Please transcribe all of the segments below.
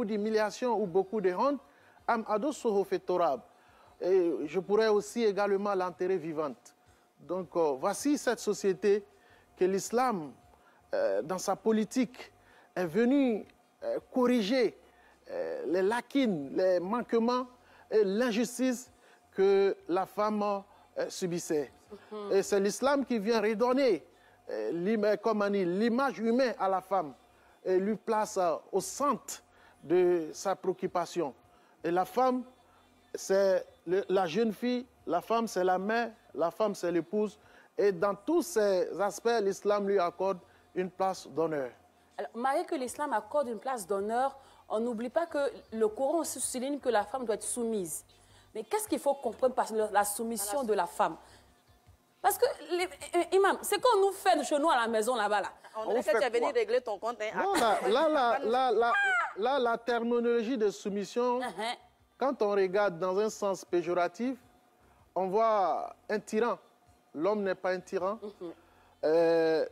beaucoup d'humiliation ou beaucoup de honte, am adossoho fait torab. Et je pourrais aussi également l'enterrer vivante. Donc voici cette société que l'islam, dans sa politique, est venu corriger les lacunes, les manquements et l'injustice que la femme subissait. Et c'est l'islam qui vient redonner l'image humaine à la femme et lui place au centre de sa préoccupation. Et la femme, c'est la jeune fille, la femme, c'est la mère, la femme, c'est l'épouse. Et dans tous ces aspects, l'islam lui accorde une place d'honneur. Alors, malgré que l'islam accorde une place d'honneur, on n'oublie pas que le Coran aussi souligne que la femme doit être soumise. Mais qu'est-ce qu'il faut comprendre par la soumission de la femme? Parce que, imam, c'est qu'on nous fait de chez nous à la maison là-bas. Là. On dirait que tu es venu régler ton compte. Hein. Non, la terminologie de soumission, quand on regarde dans un sens péjoratif, on voit un tyran. L'homme n'est pas un tyran.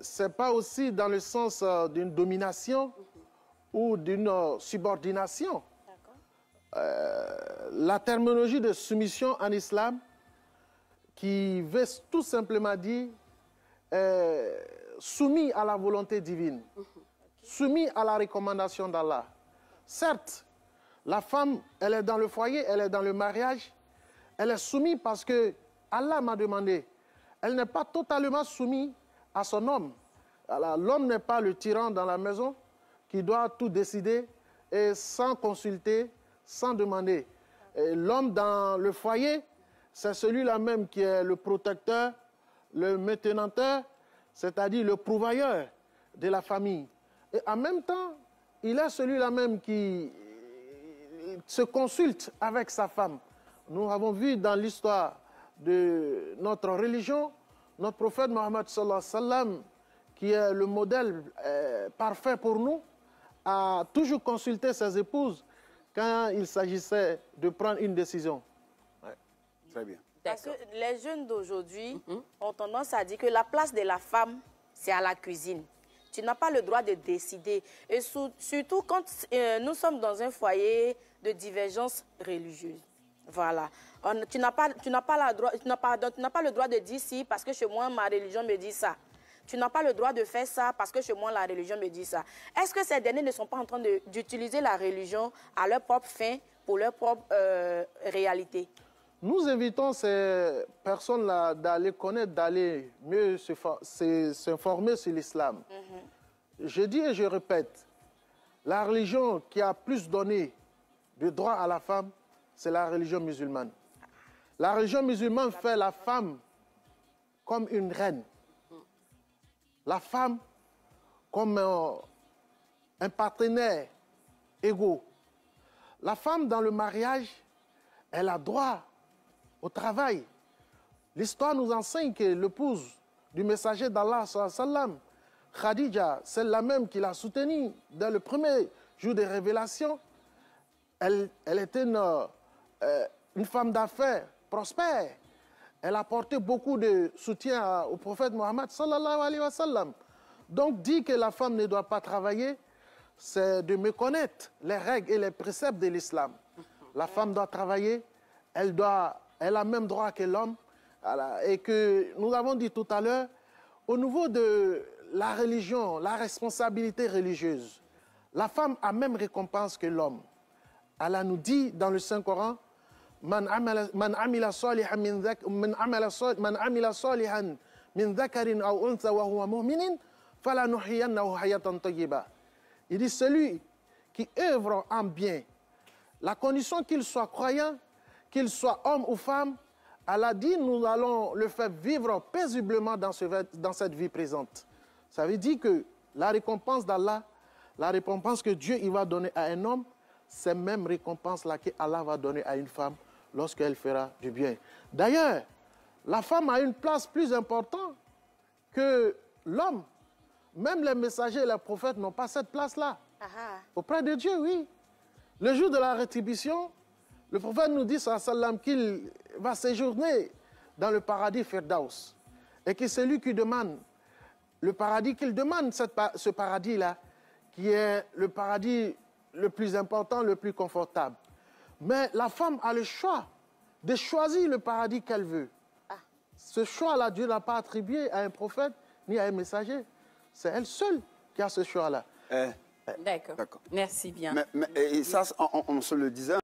C'est pas aussi dans le sens d'une domination ou d'une subordination. La terminologie de soumission en islam, qui veut tout simplement dire soumis à la volonté divine, soumis à la recommandation d'Allah. Certes, la femme, elle est dans le foyer, elle est dans le mariage, elle est soumise parce que Allah m'a demandé. Elle n'est pas totalement soumise à son homme. L'homme n'est pas le tyran dans la maison qui doit tout décider et sans consulter, sans demander. L'homme dans le foyer, c'est celui-là même qui est le protecteur, le maintenanteur, c'est-à-dire le pourvoyeur de la famille. Et en même temps, il est celui-là même qui se consulte avec sa femme. Nous avons vu dans l'histoire de notre religion, notre prophète Mohammed sallallahu alayhi wa sallam, qui est le modèle parfait pour nous, a toujours consulté ses épouses quand il s'agissait de prendre une décision. Ouais. Très bien. Parce que les jeunes d'aujourd'hui ont tendance à dire que la place de la femme, c'est à la cuisine. Tu n'as pas le droit de décider. Et surtout quand nous sommes dans un foyer de divergence religieuse. Voilà. Tu n'as pas le droit de dire si parce que chez moi, ma religion me dit ça. Tu n'as pas le droit de faire ça parce que chez moi, la religion me dit ça. Est-ce que ces derniers ne sont pas en train d'utiliser la religion à leur propre fin, pour leur propre réalité? Nous invitons ces personnes-là d'aller connaître, d'aller mieux s'informer sur l'islam. Je dis et je répète, la religion qui a plus donné de droits à la femme, c'est la religion musulmane. La religion musulmane fait la femme comme une reine. La femme comme un partenaire égaux. La femme dans le mariage, elle a droit au travail. L'histoire nous enseigne que l'épouse du messager d'Allah, Khadija, celle-là même qui l'a soutenue dès le premier jour des révélations, elle était une femme d'affaires prospère. Elle a apporté beaucoup de soutien au prophète Mohammed sallallahu alayhi wa sallam. Donc dire que la femme ne doit pas travailler, c'est de méconnaître les règles et les préceptes de l'islam. La femme doit travailler, elle a le même droit que l'homme. Et que nous avons dit tout à l'heure, au niveau de la religion, la responsabilité religieuse, la femme a même récompense que l'homme. Allah nous dit dans le Saint-Coran, Man amila salihan min dhakarin aw untha wa huwa mu'minin falanuhyiyannahu hayatan tayyiba. Il dit celui qui œuvre en bien, la condition qu'il soit croyant, qu'il soit homme ou femme, Allah dit nous allons le faire vivre paisiblement dans cette vie présente. Ça veut dire que la récompense d'Allah, la récompense que Dieu il va donner à un homme, c'est même récompense-là qu'Allah va donner à une femme lorsqu'elle fera du bien. D'ailleurs, la femme a une place plus importante que l'homme. Même les messagers et les prophètes n'ont pas cette place-là. Auprès de Dieu, oui. Le jour de la rétribution, le prophète nous dit sallam qu'il va séjourner dans le paradis Firdaus. Et que celui qui demande le paradis, qu'il demande ce paradis-là, qui est le paradis le plus important, le plus confortable. Mais la femme a le choix de choisir le paradis qu'elle veut. Ce choix-là, Dieu n'a pas attribué à un prophète ni à un messager. C'est elle seule qui a ce choix-là. D'accord. Merci bien. Et ça, on se le disait.